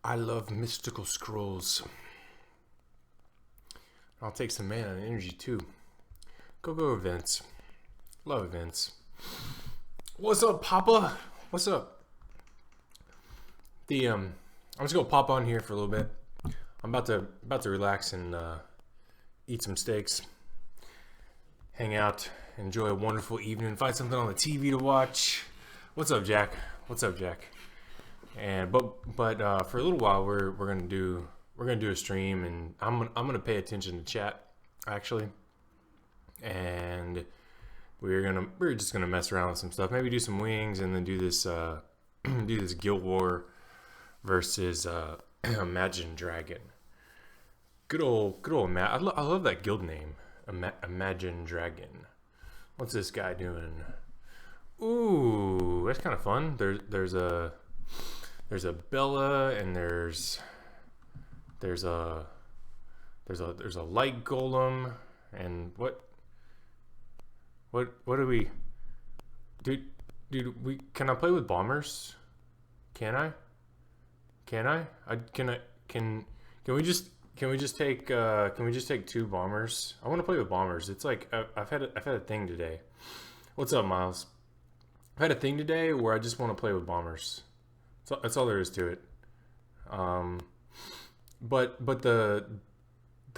I love mystical scrolls. I'll take some mana and energy too. Go events. Love events. What's up, Papa? What's up? I'm just gonna pop on here for a little bit. I'm about to relax and eat some steaks, hang out, enjoy a wonderful evening, find something on the TV to watch. What's up, Jack? What's up, Jack? And but for a little while we're gonna do a stream, and I'm gonna pay attention to chat actually, and we're just gonna mess around with some stuff, maybe do some wings, and then do this do this Guild War versus Imagine Dragon. Good old I love that guild name, Imagine Dragon. What's this guy doing? Ooh, that's kind of fun. There's a Bella, and there's a light golem, and what do we, dude? Can I play with bombers? Can I? Can we just take two bombers? I want to play with bombers. It's like I've had a thing today. What's up, Miles? I've had a thing today where I just want to play with bombers. That's all there is to it. But the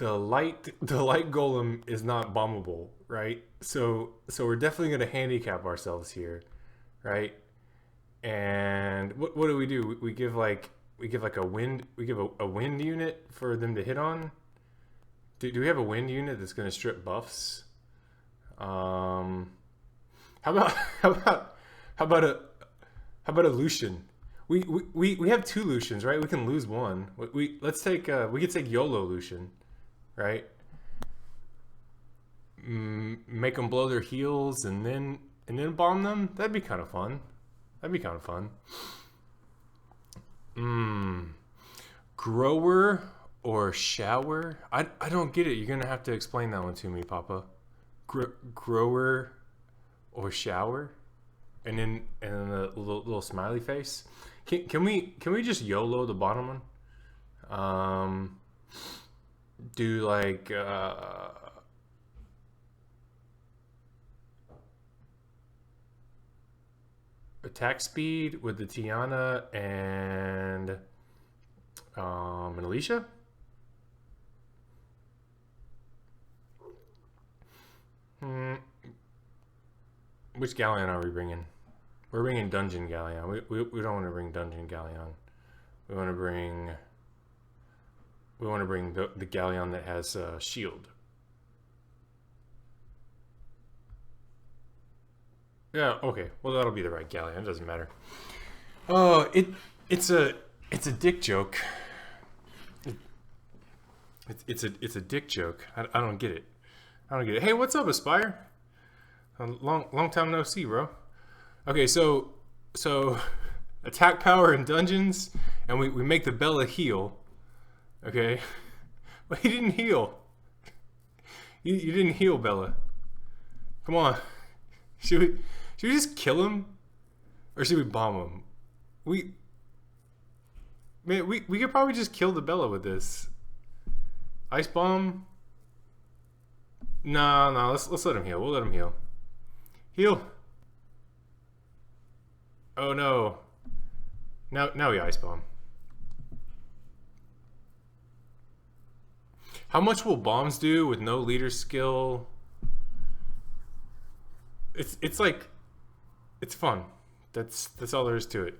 light golem is not bombable, right? So we're definitely going to handicap ourselves here, right? And what do? We give a wind unit for them to hit on. Do we have a wind unit that's going to strip buffs? How about a Lucian? We have two Lucians, right? We can lose one. We could take YOLO Lucian, right? Make them blow their heels and then bomb them. That'd be kind of fun. Grower or shower? I don't get it. You're gonna have to explain that one to me, Papa. Grower or shower? And then the little smiley face. Can we just YOLO the bottom one? Do like attack speed with the Tiana and Alicia? Which Galleon are we bringing? We're bringing Dungeon Galleon. We don't want to bring Dungeon Galleon. We want to bring the Galleon that has shield. Yeah, okay. Well, that'll be the right Galleon. It doesn't matter. Oh, it's a dick joke. It's a dick joke. I don't get it. Hey, what's up, Aspire? Long time no see, bro. Okay, so attack power in dungeons, and we make the Bella heal. Okay, but he didn't heal. You didn't heal, Bella. Come on. Should we just kill him, or should we bomb him? We could probably just kill the Bella with this. Ice bomb. No. Let's let him heal. We'll let him heal. Heal. Oh no. Now we ice bomb. How much will bombs do with no leader skill? It's like, it's fun. That's all there is to it.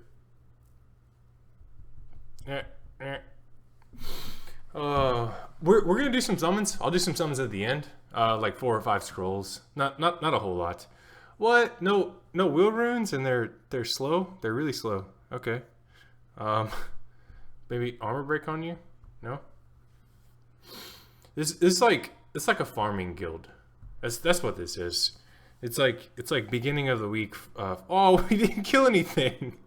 We're gonna do some summons. I'll do some summons at the end. Like 4 or 5 scrolls. Not a whole lot. What? No wheel runes, and they're slow. They're really slow. Okay. Maybe armor break on you? No. It's like a farming guild. That's what this is. It's like beginning of the week. Oh, we didn't kill anything.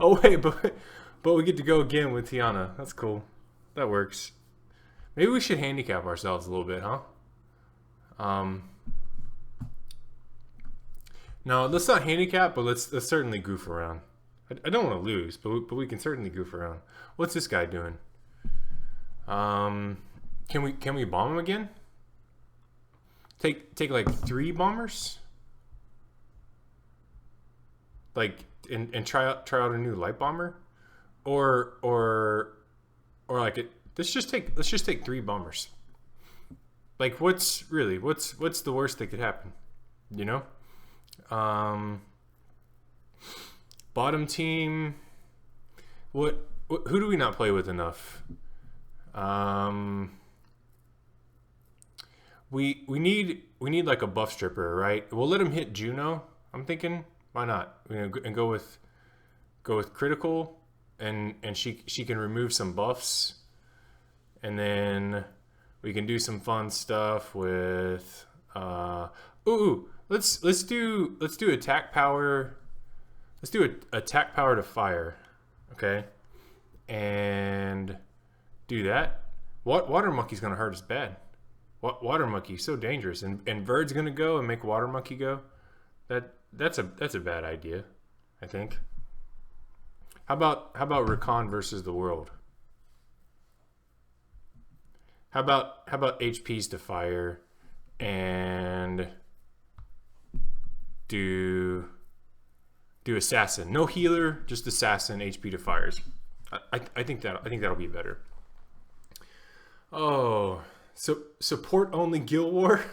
Oh wait, but we get to go again with Tiana. That's cool. That works. Maybe we should handicap ourselves a little bit, huh? No, let's not handicap, but let's certainly goof around. I don't want to lose, but we can certainly goof around. What's this guy doing? Can we bomb him again? Take like 3 bombers? Like and try out a new light bomber? Or like let's just take 3 bombers. Like what's the worst that could happen? You know? Bottom team, who do we not play with enough? We need like a buff stripper, right? We'll let him hit Juno. I'm thinking, why not? And go with critical, and she can remove some buffs, and then we can do some fun stuff with let's do attack power. Let's do attack power to fire, okay? And do that. Water monkey's gonna hurt us bad. Water monkey's so dangerous, and Bird's gonna go and make water monkey go. That's a bad idea, I think. How about Rakan versus the world? How about HPs to fire and do assassin? No healer, just assassin, HP to fires. I think that'll be better. Oh, so support only Guild War.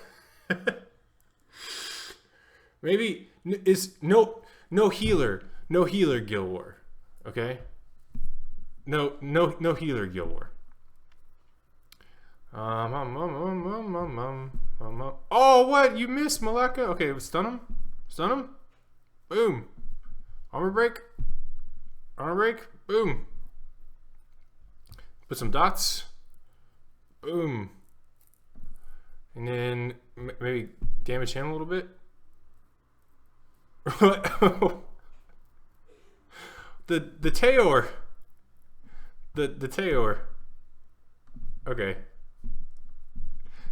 Maybe is no healer Guild War. Okay. No healer Guild War. Oh, what? You missed, Malaka? Okay, stun him. Boom. Armor break. Boom. Put some dots. Boom. And then maybe damage him a little bit. the Tayor. The Tayor. Okay.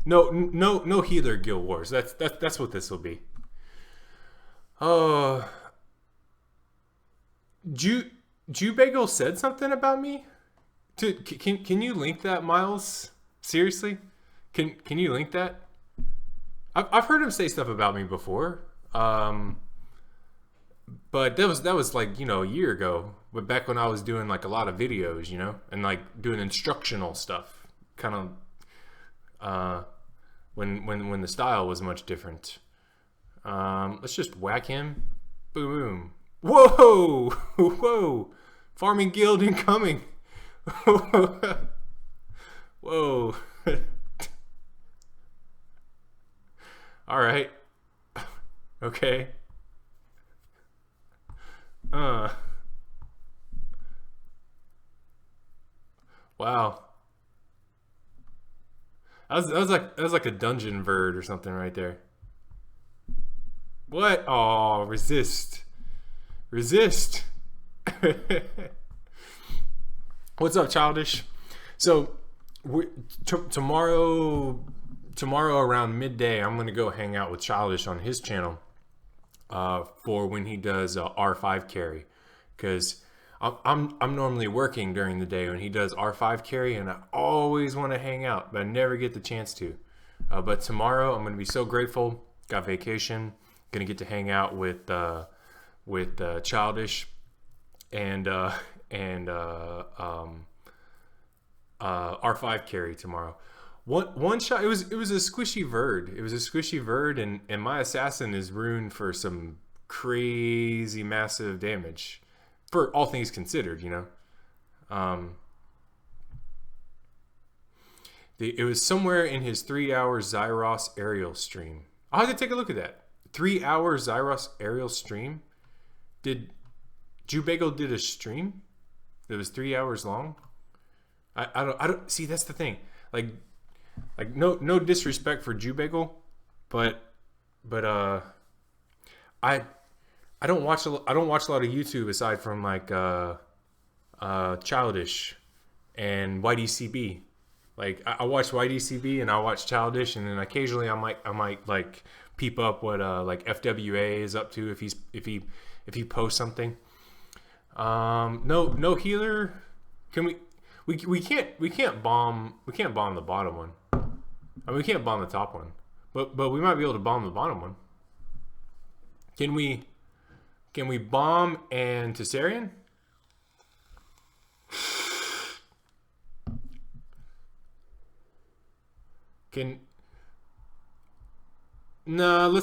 No healer Guild Wars. That's what this will be. Oh. Bagel said something about me? Dude, can you link that, Miles? Seriously? Can you link that? I've heard him say stuff about me before. But that was like, a year ago. But back when I was doing like a lot of videos, and like doing instructional stuff. Kind of when the style was much different. Let's just whack him. Boom. Whoa! Farming guild incoming. Whoa. All right. Okay. Wow. That was like a dungeon bird or something right there. What? Oh, resist. What's up, Childish? So tomorrow around midday, I'm gonna go hang out with Childish on his channel for when he does R5 carry, because I'm normally working during the day when he does R5 carry, and I always want to hang out, but I never get the chance to. But tomorrow I'm gonna be so grateful. Got vacation, gonna get to hang out with Childish and R5 carry tomorrow. One shot. It was a squishy Verd. And my assassin is Rune for some crazy massive damage, for all things considered. It was somewhere in his 3-hour Zyros aerial stream. I'll have to take a look at that. 3-hour Zyros aerial stream. Did Bagel did a stream that was 3 hours long? I don't see, that's the thing. Like no disrespect for Bagel, but I don't watch a lot of YouTube aside from like Childish and YDCB. Like I watch YDCB and I watch Childish, and then occasionally I might like peep up what like FWA is up to if he posts something. No healer. Can we? We can't bomb the bottom one. I mean, we can't bomb the top one, but we might be able to bomb the bottom one. Can we? Can we bomb and Tessarian? Can no?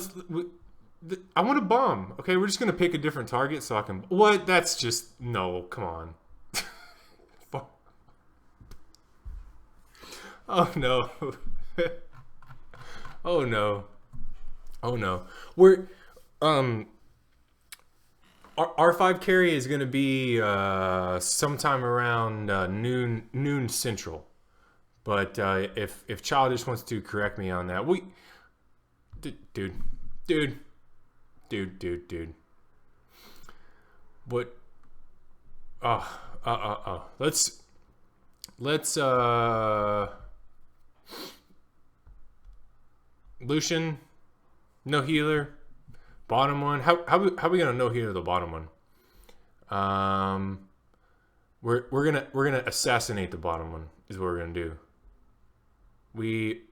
I want to bomb. Okay, we're just gonna pick a different target so I can. What? That's just no. Come on. Oh no. Oh no. Oh no. We're um our 5 carry is gonna be sometime around noon central. But if Childish wants to correct me on that, dude, dude, dude. What? Let's Lucian, no healer, bottom one. How we gonna no healer the bottom one? We're gonna assassinate the bottom one is what we're gonna do. We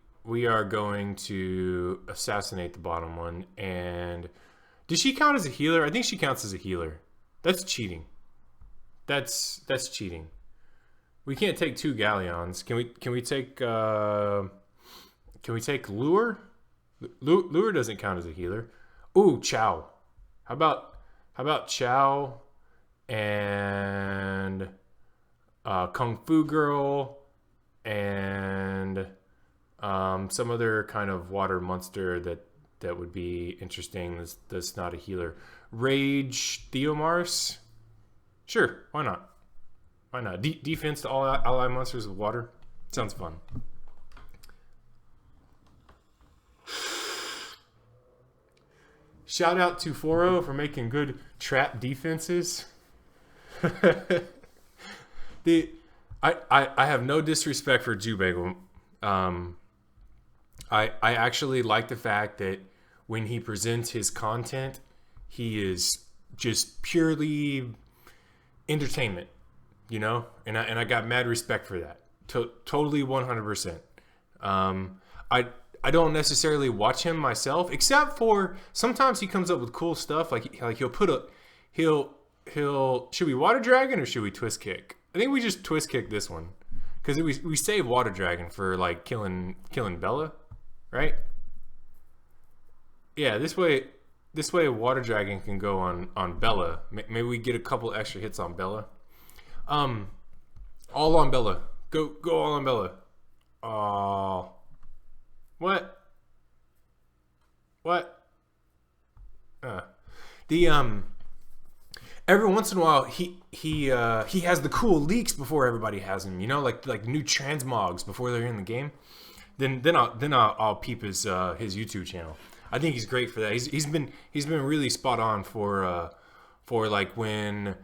are going to assassinate the bottom one. And does she count as a healer? I think she counts as a healer. That's cheating. That's cheating. We can't take 2 galleons. Can we take lure? Lure doesn't count as a healer. Ooh, Chow. How about Chow and Kung Fu Girl and some other kind of water monster that would be interesting. That's not a healer. Rage Theomars. Sure, why not? Why not? Defense to all ally monsters with water. Sounds fun. Shout out to Foro for making good trap defenses. I have no disrespect for Jubagel. I actually like the fact that when he presents his content, he is just purely entertainment, you know? And I got mad respect for that. Totally 100%. I don't necessarily watch him myself, except for sometimes he comes up with cool stuff. Like he'll should we water dragon or should we twist kick? I think we just twist kick this one because we save water dragon for like killing Bella, right? Yeah, this way water dragon can go on Bella. Maybe we get a couple extra hits on Bella. All on Bella. Go all on Bella. Oh. What? Every once in a while he has the cool leaks before everybody has him, you know, like new transmogs before they're in the game. Then I'll peep his YouTube channel. I think he's great for that. He's been really spot on for like when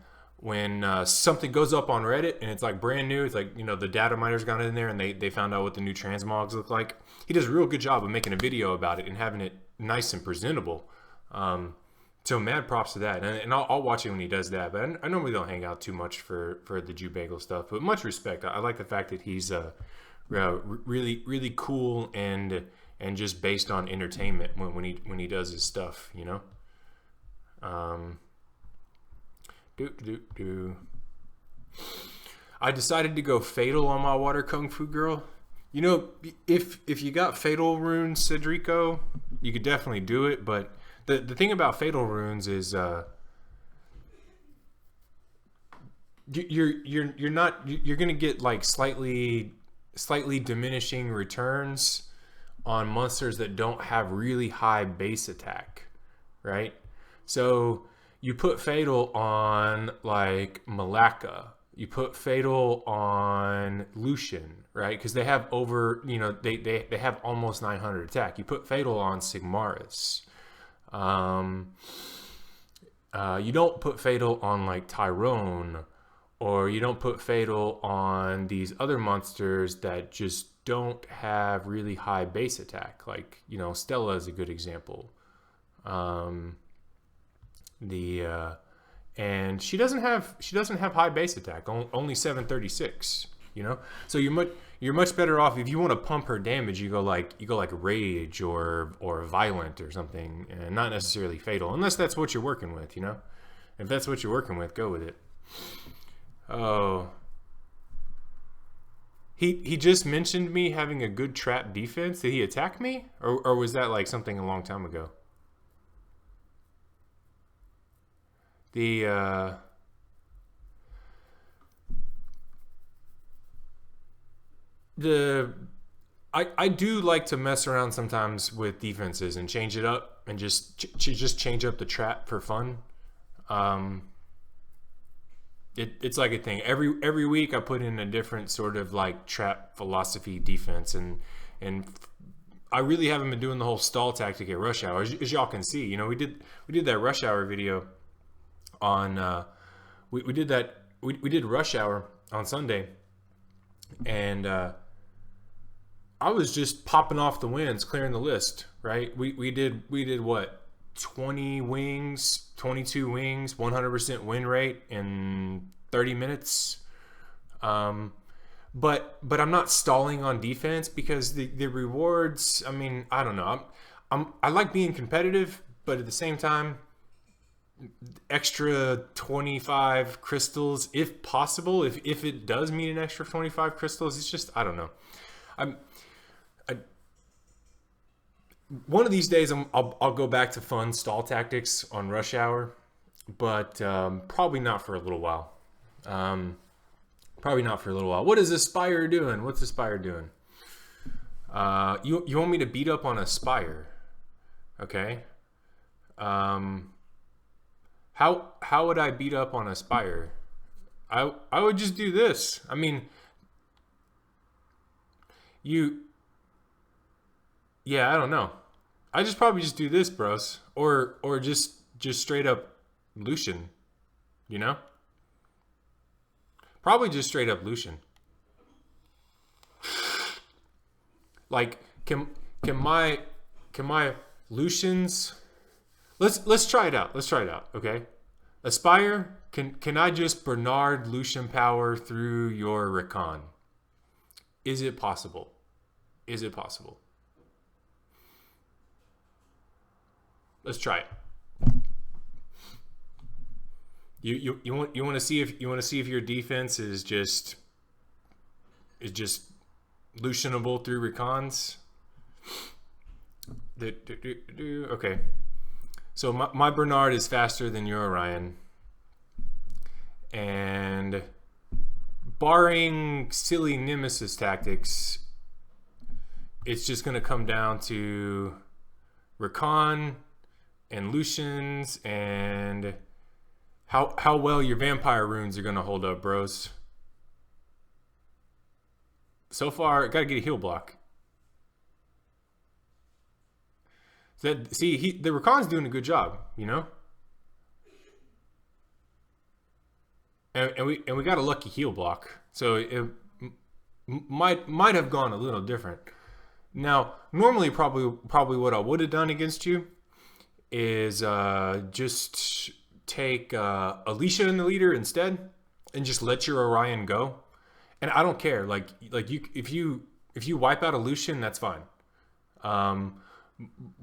something goes up on Reddit and it's like brand new. It's like, you know, the data miners got in there and they found out what the new transmogs look like. He does a real good job of making a video about it and having it nice and presentable. So mad props to that. And I'll watch it when he does that. But I normally don't hang out too much for the Jew Bagel stuff. But much respect. I like the fact that he's really cool and just based on entertainment when he does his stuff, you know. I decided to go fatal on my water kung fu girl. You know, if you got fatal runes, Cedrico, you could definitely do it. But the thing about fatal runes is you're gonna get like slightly diminishing returns on monsters that don't have really high base attack, right? So you put fatal on like Malacca, you put fatal on Lucian, right? Because they have over, you know, they have almost 900 attack. You put fatal on Sigmaris. You don't put fatal on like Tyrone, or you don't put fatal on these other monsters that just don't have really high base attack. Like, you know, Stella is a good example. and she doesn't have high base attack, only 736. You know, so you're much better off if you want to pump her damage. You go like rage or violent or something, and not necessarily fatal, unless that's what you're working with. You know, if that's what you're working with, go with it. Oh, he just mentioned me having a good trap defense. Did he attack me, or was that like something a long time ago? The the I do like to mess around sometimes with defenses and change it up and just change up the trap for fun. Um, it's like a thing. Every week I put in a different sort of like trap philosophy defense, and I really haven't been doing the whole stall tactic at rush hour. As y'all can see, you know, we did that rush hour video on we did that we did rush hour on Sunday, and I was just popping off the wins, clearing the list, right? We did what, 20 wings, 22 wings, 100% win rate in 30 minutes. But I'm not stalling on defense because the rewards. I mean, I don't know. I like being competitive, but at the same time, extra 25 crystals if possible. If it does mean an extra 25 crystals, it's just, I don't know. I'm I, One of these days I'll go back to fun stall tactics on rush hour, but probably not for a little while. Um, Probably not for a little while. What is Aspire doing? What's Aspire doing? You want me to beat up on Aspire? Okay. Um, how would I beat up on Aspire? I would just do this. I mean, you yeah, I don't know. I just probably just do this, bros, or just straight up Lucian. You know, probably just straight up Lucian. Like, can my can my Lucians? Let's try it out. Let's try it out. Okay. Aspire. Can I just Bernard Lucian power through your Rakan? Is it possible? Is it possible? Let's try it. You want to see if your defense is just Lucianable through Rakans. Okay. So my Bernard is faster than your Orion, and barring silly Nemesis tactics, it's just going to come down to Rakan and Lucians and how well your vampire runes are going to hold up, bros. So far, got to get a heal block. See, the Rakan's doing a good job, you know? And we got a lucky heal block. So it might have gone a little different. Now, normally probably what I would have done against you is just take Alicia in the leader instead, and just let your Orion go. And I don't care. Like you, if you wipe out a Lucian, that's fine.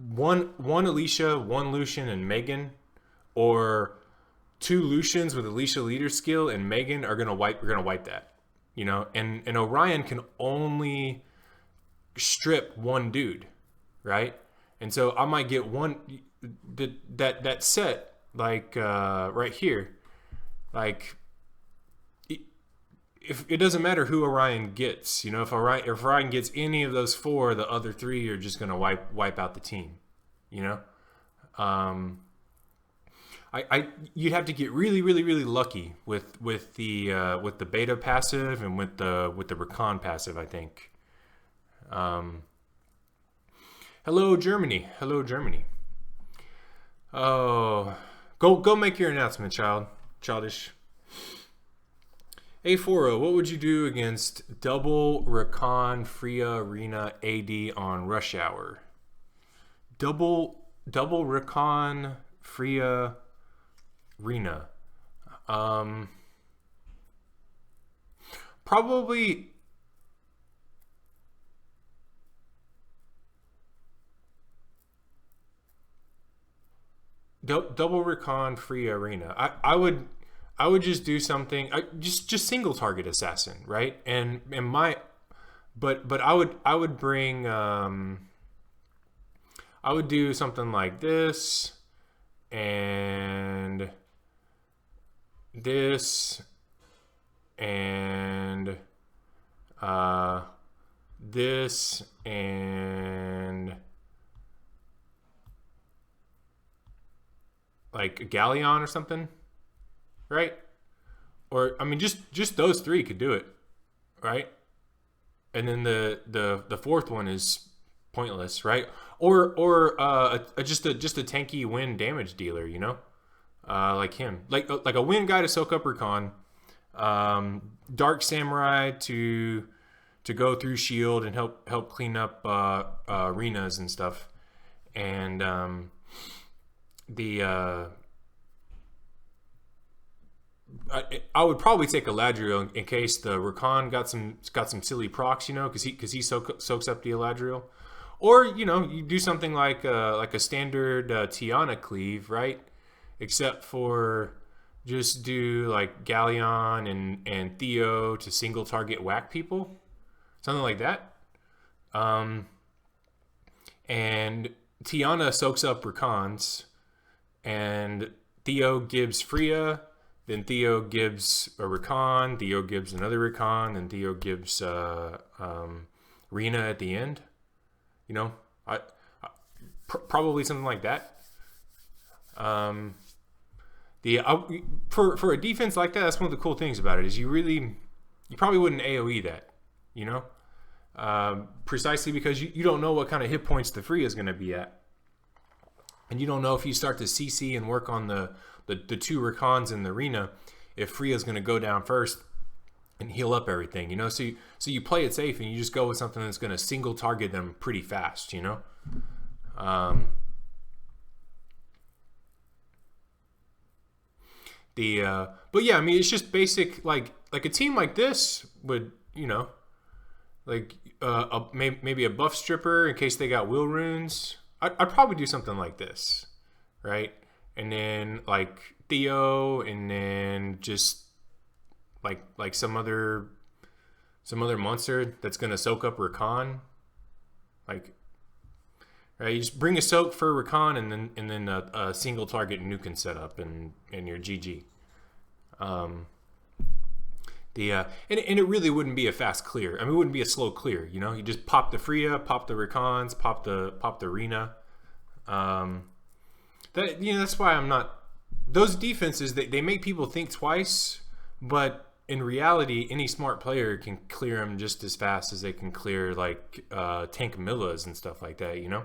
One Alicia, one Lucian, and Megan, or two Lucians with Alicia leader skill and Megan are gonna wipe. We're gonna wipe that, you know. And Orion can only strip one dude, right? And so I might get one that set like right here, like if it doesn't matter who Orion gets, you know, if Orion gets any of those four, the other three are just gonna wipe out the team, you know. You'd have to get really lucky with the beta passive and with the Rakan passive, I think. Hello Germany. Hello Germany. Oh, go make your announcement, childish. A40, what would you do against double Rakan, Freya, Rina, AD on rush hour? Double Rakan, Freya, Rina. Um, Probably double recon free arena. I would just do something. Just single target assassin, right? And my but I would bring I would do something like this and this and uh, this and like a galleon or something, right? Or I mean, just those three could do it, right? And then the fourth one is pointless, right? Just a tanky wind damage dealer, you know, like him, like a wind guy to soak up recon, dark samurai to go through shield and help clean up arenas and stuff, and the I would probably take Eladriel in case the Rakan got some silly procs, you know, because he soaks up the Eladriel, or you know you do something like a standard Tiana cleave, right? Except for just do like Galleon and Theo to single target whack people, something like that. And Tiana soaks up Rakans, and Theo gives Freya. Then Theo gives a Rakan, Theo gives another Rakan, and Theo gives Rina at the end. You know, probably something like that. For a defense like that, that's one of the cool things about it is you probably wouldn't AOE that, you know, precisely because you don't know what kind of hit points the Freya is going to be at, and you don't know if you start to CC and work on the two Rakans in the arena, if Freya's going to go down first and heal up everything, you know. So you play it safe and you just go with something that's going to single target them pretty fast, you know. But yeah, I mean, it's just basic. Like a team like this would, you know, like maybe a buff stripper in case they got will runes. I'd probably do something like this, right? And then like Theo, and then just like some other monster that's gonna soak up Rakan. Like, right, you just bring a soak for Rakan, and then a single target nuke can set up, and you're GG. And it really wouldn't be a fast clear. I mean, it wouldn't be a slow clear. You know, you just pop the Freya, pop the Rakans, pop the Rina. That, you know, that's why I'm not. Those defenses, they make people think twice, but in reality, any smart player can clear them just as fast as they can clear like tank Millas and stuff like that. You know.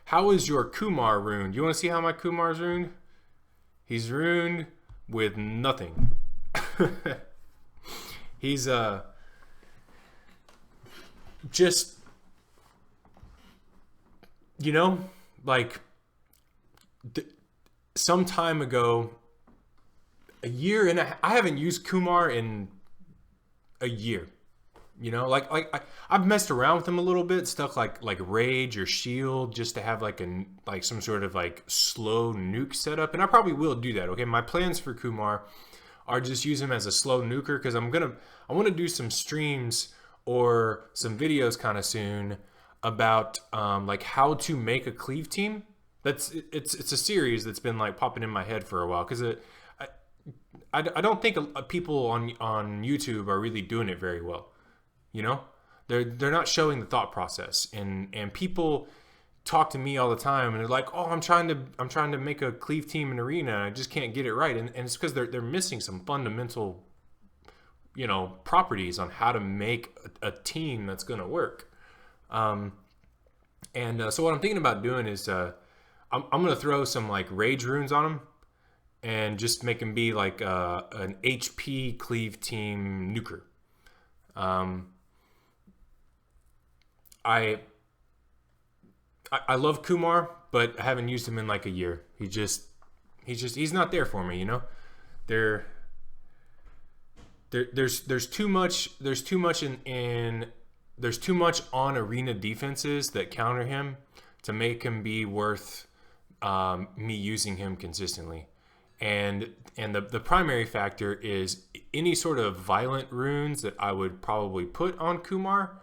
How is your Kumar runed? You want to see how my Kumar's runed? He's runed with nothing. He's just, you know, like some time ago, a year and I haven't used Kumar in a year. You know, I've messed around with him a little bit, stuff like rage or shield, just to have like some sort of like slow nuke setup, and I probably will do that. Okay, my plans for Kumar are just use him as a slow nuker, because I want to do some streams or some videos kind of soon about like how to make a cleave team. It's a series that's been like popping in my head for a while, because I don't think people on YouTube are really doing it very well. You know, they're not showing the thought process, and people talk to me all the time, and they're like, "Oh, I'm trying to make a cleave team in arena, and I just can't get it right," and it's because they're missing some fundamental, you know, properties on how to make a team that's going to work. So what I'm thinking about doing is I'm going to throw some like rage runes on them, and just make them be like an HP cleave team nuker. I love Kumar, but I haven't used him in like a year. he's not there for me, you know. There there's too much there's too much on arena defenses that counter him to make him be worth me using him consistently. And the primary factor is any sort of violent runes that I would probably put on Kumar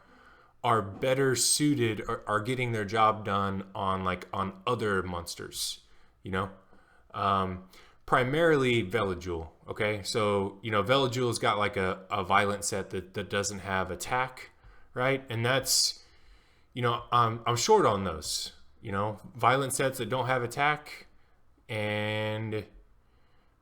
are better suited or are getting their job done on other monsters, you know. Primarily Velajul. Okay, so Velajul's got like a violent set that doesn't have attack, right? And that's I'm short on those. Violent sets that don't have attack, and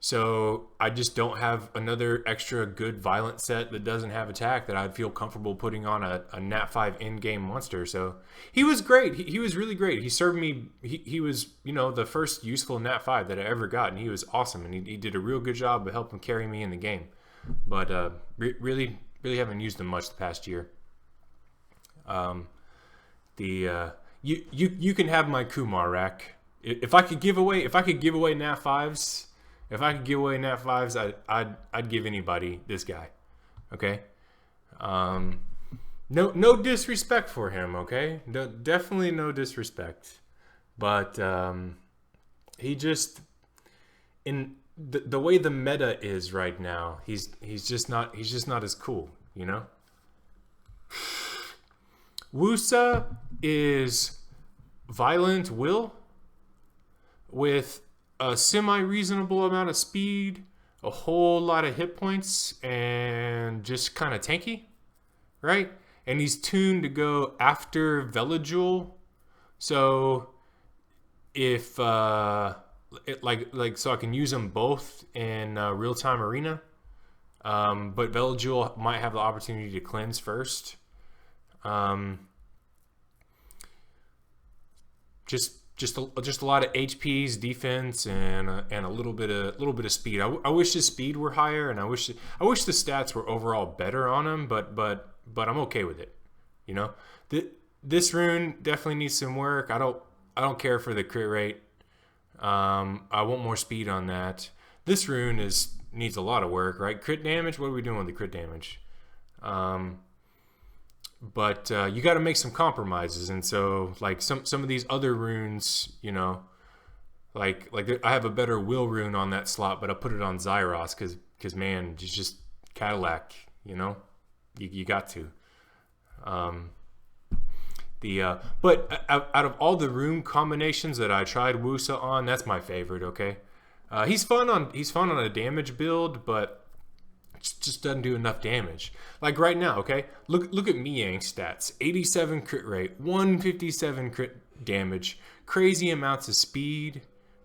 so I just don't have another extra good violent set that doesn't have attack that I'd feel comfortable putting on a Nat 5 in-game monster. So he was great. He was really great. He served me. He was, the first useful Nat 5 that I ever got, and he was awesome. And he did a real good job of helping carry me in the game. But really haven't used him much the past year. You can have my Kumar rack. If I could give away Nat 5s. If I could give away Nat 5s, I'd give anybody this guy. Okay? No disrespect for him, okay? Definitely no disrespect. But he just, in the way the meta is right now, he's just not as cool, Wusa is violent will with a semi-reasonable amount of speed, a whole lot of hit points, and just kind of tanky, right? And he's tuned to go after Velajul. So if so I can use them both in real-time arena, but Velajul might have the opportunity to cleanse first. Just a lot of HPs, defense, and a little bit of speed. I wish his speed were higher, and I wish the stats were overall better on him. But I'm okay with it. This rune definitely needs some work. I don't care for the crit rate. I want more speed on that. This rune needs a lot of work, right? Crit damage. What are we doing with the crit damage? But you got to make some compromises, and so like some of these other runes, like I have a better will rune on that slot, but I put it on Zyros because man, it's just Cadillac, you got to. But out of all the rune combinations that I tried Wusa on, that's my favorite. Okay, he's fun on a damage build, but just doesn't do enough damage. Like right now, okay? Look at Miyang's stats. 87 crit rate, 157 crit damage, crazy amounts of speed,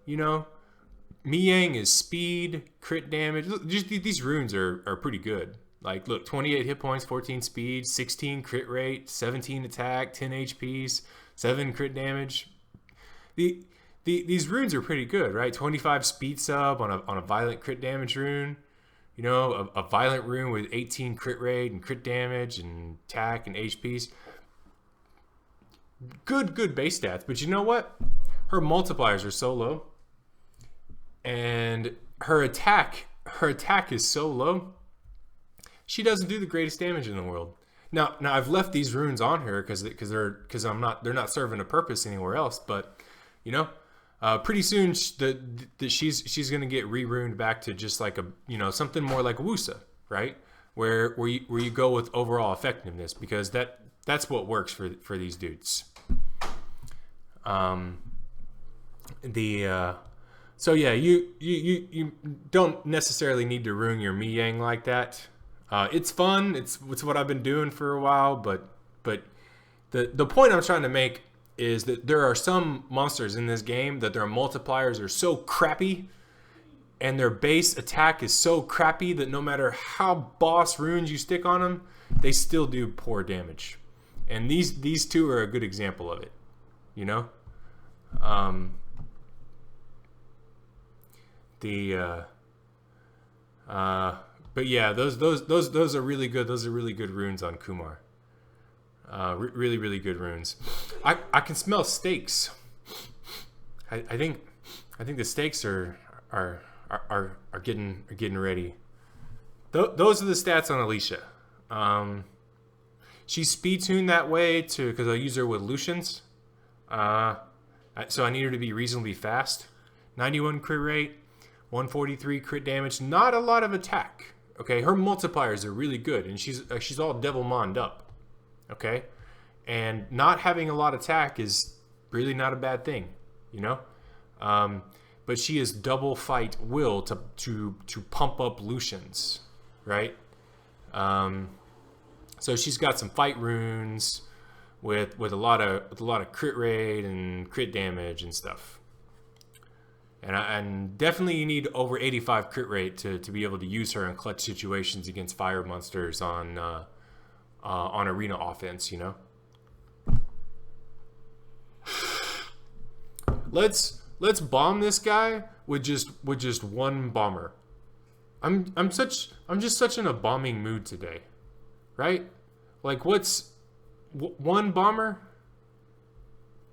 Miyang is speed, crit damage. Look, just these runes are pretty good. Like, look, 28 hit points, 14 speed, 16 crit rate, 17 attack, 10 HPs, 7 crit damage. These runes are pretty good, right? 25 speed sub on a violent crit damage rune. A violent rune with 18 crit rate and crit damage and attack and HPs. Good base stats. But you know what? Her multipliers are so low. And her attack is so low. She doesn't do the greatest damage in the world. Now I've left these runes on her because they're not serving a purpose anywhere else. But pretty soon she's gonna get re-runed back to just like something more like Wusa, right? Where you go with overall effectiveness, because that's what works for these dudes. So yeah, you don't necessarily need to ruin your Miyang like that. It's fun. It's what I've been doing for a while, but the point I'm trying to make is that there are some monsters in this game that their multipliers are so crappy and their base attack is so crappy that no matter how boss runes you stick on them, they still do poor damage. And these two are a good example of it, but yeah, those are really good. Those are really good runes on Kumar. Really good runes. I can smell stakes. I think the stakes are are getting ready. Those are the stats on Alicia. She's speed tuned that way because I use her with Lucians. So I need her to be reasonably fast. 91 crit rate, 143 crit damage. Not a lot of attack. Okay, her multipliers are really good, and she's all devil monned up. Okay, and not having a lot of attack is really not a bad thing, you know. But she has double fight will to pump up Lucians, right? So she's got some fight runes with a lot of crit rate and crit damage and stuff. And definitely you need over 85 crit rate to be able to use her in clutch situations against fire monsters on arena offense, you know. Let's bomb this guy with just one bomber. I'm just such in a bombing mood today, right? Like what's one bomber,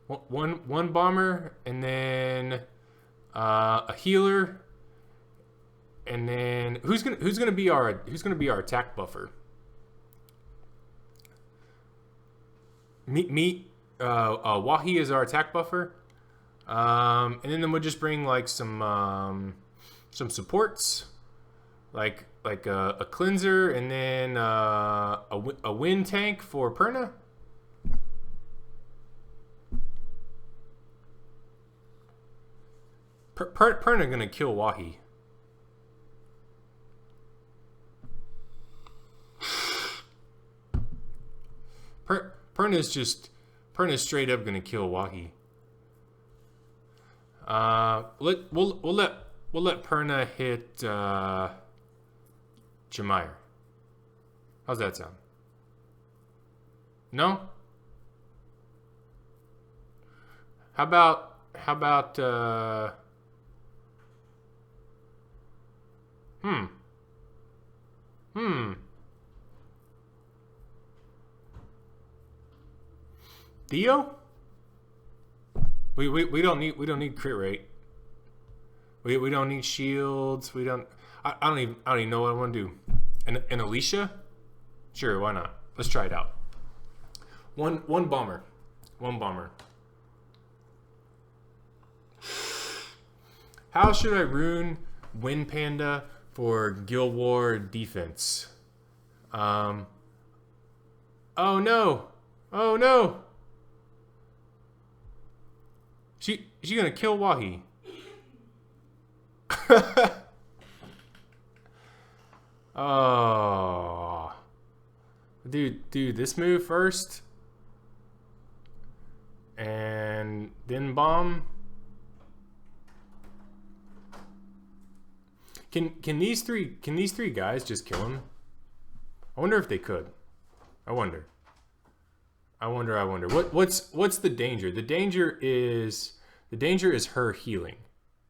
one bomber, and then a healer, and then who's gonna be our attack buffer? Wahi is our attack buffer. And then we'll just bring like some supports, like a cleanser, and then a wind tank for Perna. Perna gonna kill Wahi. Perna's straight up gonna kill Wahi. We'll let Perna hit Jemire. How's that sound? No? How about Theo? We don't need crit rate. We don't need shields. I don't even know what I want to do. And Alicia? Sure, why not? Let's try it out. One bomber. How should I rune Wind Panda for Guild War defense? Oh no! She gonna kill Wahi. Oh, dude, this move first, and then bomb. Can these three guys just kill him? I wonder if they could. I wonder. What's the danger? The danger is her healing,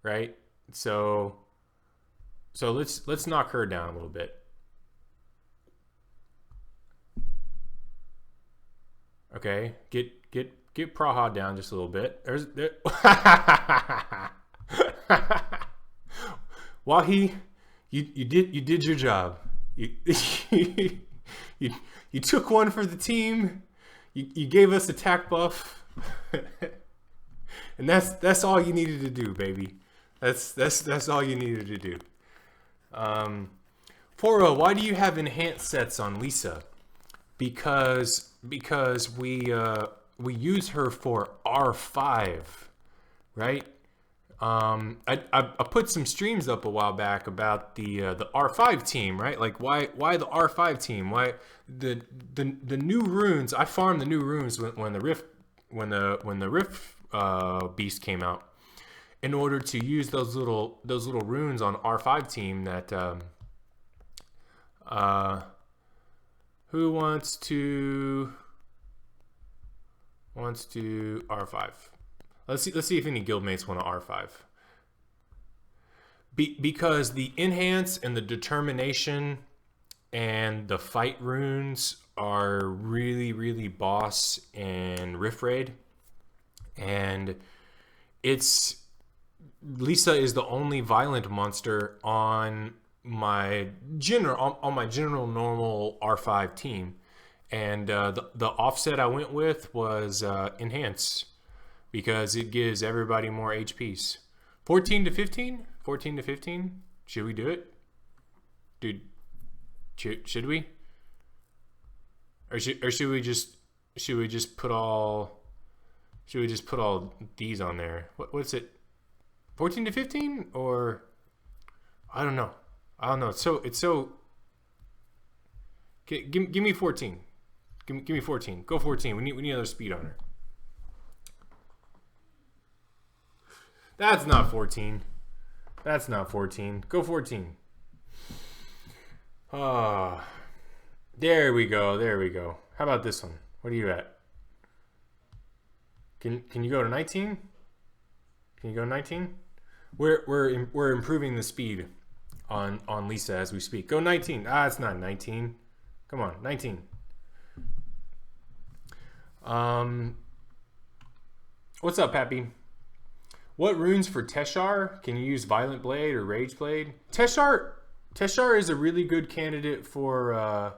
right? So let's knock her down a little bit. Okay, get Praha down just a little bit. Wahi, you did your job. You took one for the team. You gave us attack buff, and that's all you needed to do, baby. That's all you needed to do. Foro, why do you have enhanced sets on Lisa? Because we use her for R5, right? I put some streams up a while back about the R5 team, right? Like why the R5 team? Why the new runes? I farmed the new runes when the Rift beast came out, in order to use those little runes on R5 team that who wants to R5. Let's see if any guildmates want to R5. Because the enhance and the determination and the fight runes are really, really boss in Rift Raid. And it's Lisa is the only violent monster on my general normal R5 team, and the offset I went with was enhance, because it gives everybody more HPs. 14 to 15? 14 to 15? Should we do it? Dude, should we? Or should we just put all these on there? What's it? 14 to 15, or I don't know. It's so. Give me 14. Give me 14. Go 14. We need another speed on her. That's not 14. That's not 14. Go 14. Ah, there we go. There we go. How about this one? What are you at? Can you go to 19? Can you go 19? We're improving the speed on Lisa as we speak. Go 19. Ah, it's not 19. Come on, 19. What's up, Pappy? What runes for Teshar? Can you use Violent Blade or Rage Blade? Teshar is a really good candidate for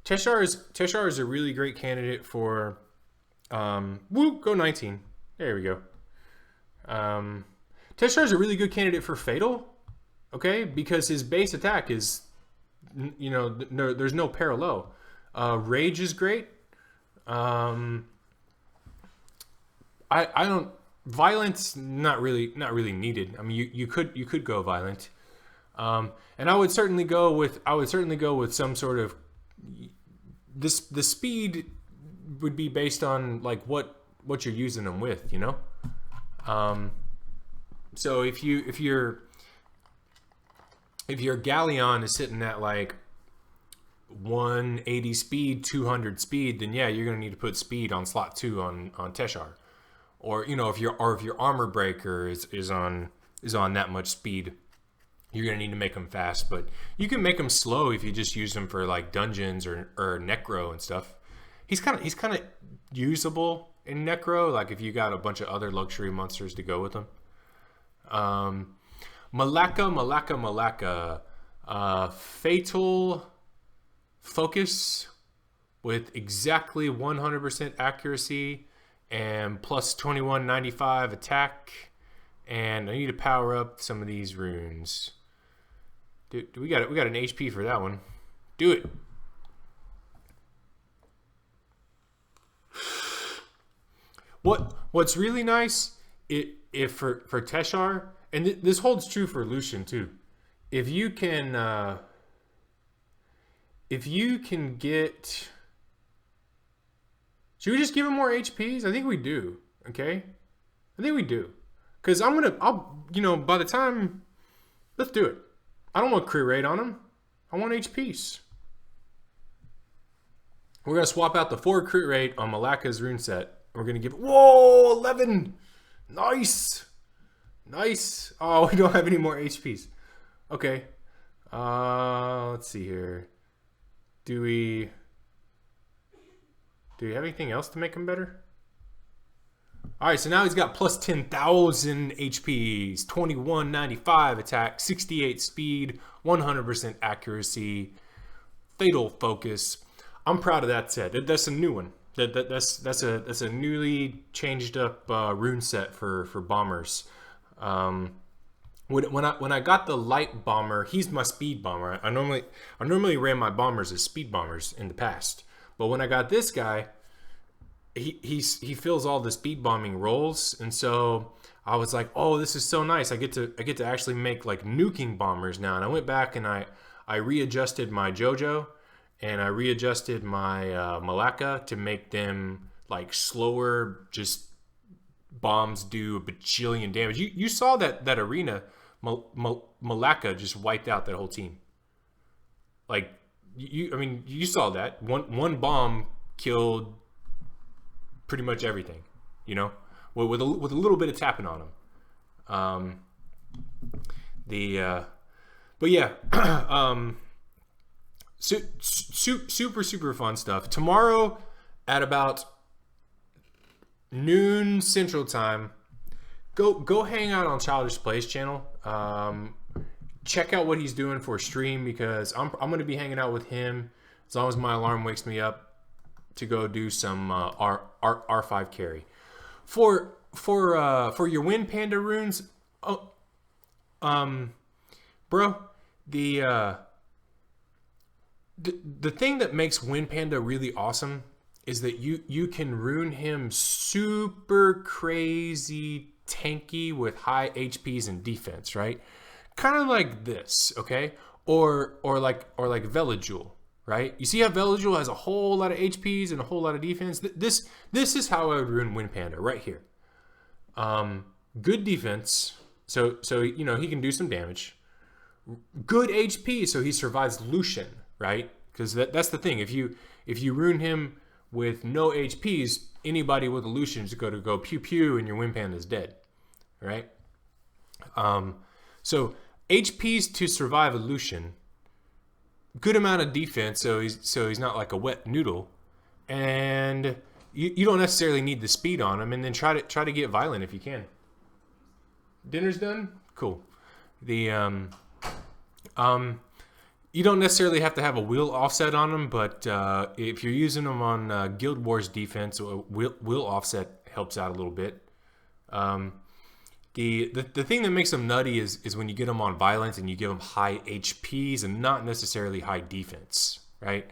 Teshar is a really great candidate for go 19. There we go. Teshar is a really good candidate for Fatal, okay? Because his base attack is, there's no parallel. Rage is great. I don't. Violence not really needed. I mean, you could go violent, and I would certainly go with some sort of this. The speed would be based on like what you're using them with, So if your Galleon is sitting at like 180 speed, 200 speed, then yeah, you're gonna need to put speed on slot 2 on Teshar. Or if your armor breaker is on that much speed, you're gonna need to make them fast. But you can make them slow if you just use them for like dungeons or necro and stuff. He's kind of usable in necro, like if you got a bunch of other luxury monsters to go with them. Malaka, Fatal Focus with exactly 100% accuracy and plus 2195 attack, and I need to power up some of these runes. Dude, we got an HP for that one. Do it. What's really nice, if for Teshar, and this holds true for Lucian too, if you can get, should we just give him more HPs? I think we do. Okay, I think we do, because by the time, let's do it. I don't want crit rate on him. I want HPs. We're gonna swap out the 4 crit rate on Malaka's rune set. We're gonna give 11. Nice. Oh, we don't have any more HPs. Okay. Let's see here. Do we have anything else to make him better? All right, so now he's got plus 10,000 HPs, 2195 attack, 68 speed, 100% accuracy, fatal focus. I'm proud of that set. That's a new one. That's a newly changed up rune set for bombers. When I got the light bomber, he's my speed bomber. I normally ran my bombers as speed bombers in the past, but when I got this guy, he fills all the speed bombing roles, and so I was like, oh, this is so nice. I get to actually make like nuking bombers now. And I went back and I readjusted my JoJo and I readjusted my Malaka to make them like slower, just bombs do a bajillion damage. You saw that arena, Malaka just wiped out that whole team. Like you saw that one bomb killed pretty much everything, with a little bit of tapping on them. But yeah, super fun stuff. Tomorrow at about noon Central Time, go hang out on Childish Plays channel. Check out what he's doing for a stream, because I'm gonna be hanging out with him as long as my alarm wakes me up to go do some R5 carry. For your Wind Panda runes, bro, the thing that makes Wind Panda really awesome is that you can rune him super crazy tanky with high HPs and defense, right? Kind of like this, okay? Or like Velajul, right? You see how Velajul has a whole lot of HPs and a whole lot of defense? This is how I would rune Wind Panda right here. Good defense, so you know he can do some damage. Good HP, so he survives Lucian, right? Because that's the thing. If you rune him with no HPs, anybody with a Lucian is going to go pew pew, and your Wind Panda is dead, right? So HPs to survive a Lucian, good amount of defense, so he's not like a wet noodle, and you don't necessarily need the speed on him, and then try to get violent if you can. Dinner's done? Cool. The you don't necessarily have to have a wheel offset on them, but if you're using them on Guild Wars defense, wheel offset helps out a little bit. The thing that makes them nutty is when you get them on violence and you give them high HPs and not necessarily high defense, right?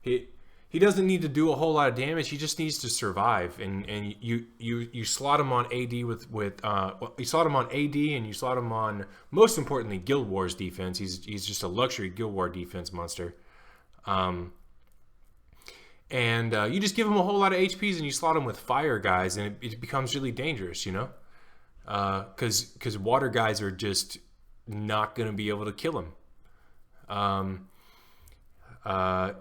He doesn't need to do a whole lot of damage. He just needs to survive, and you slot him on AD you slot him on AD, and you slot him on, most importantly, Guild Wars defense. He's just a luxury Guild War defense monster. And you just give him a whole lot of HPs, and you slot him with fire guys, and it becomes really dangerous, you know, because water guys are just not going to be able to kill him.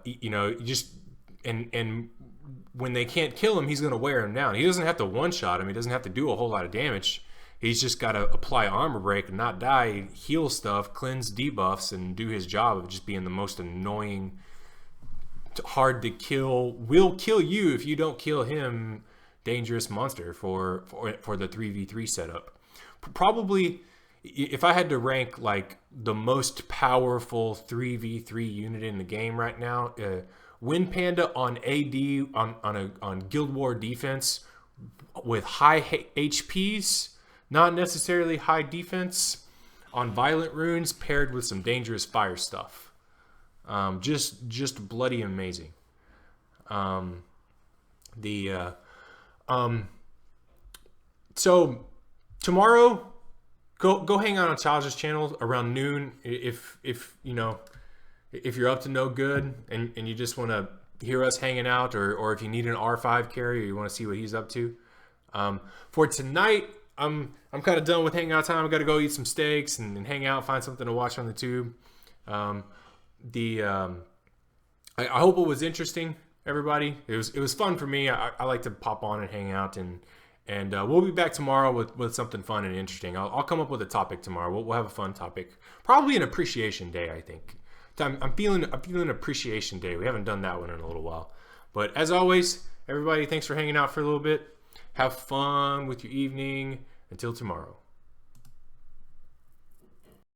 You know, you just. And when they can't kill him, he's going to wear him down. He doesn't have to one-shot him. He doesn't have to do a whole lot of damage. He's just got to apply armor break and not die, heal stuff, cleanse debuffs, and do his job of just being the most annoying, hard to kill, will kill you if you don't kill him, dangerous monster for the 3v3 setup. Probably, if I had to rank like the most powerful 3v3 unit in the game right now, Wind Panda on AD on Guild War defense with high HPs, not necessarily high defense, on violent runes paired with some dangerous fire stuff. Just bloody amazing. So tomorrow, go hang out on Childish channel around noon if you know. If you're up to no good and you just want to hear us hanging out, or if you need an R5 carry or you want to see what he's up to. For tonight, I'm kind of done with hangout time. I've got to go eat some steaks and hang out, find something to watch on the tube. I hope it was interesting, everybody. It was fun for me. I like to pop on and hang out, and we'll be back tomorrow with something fun and interesting. I'll come up with a topic tomorrow. We'll have a fun topic. Probably an appreciation day, I think. I'm feeling appreciation day. We haven't done that one in a little while. But as always, everybody, thanks for hanging out for a little bit. Have fun with your evening. Until tomorrow.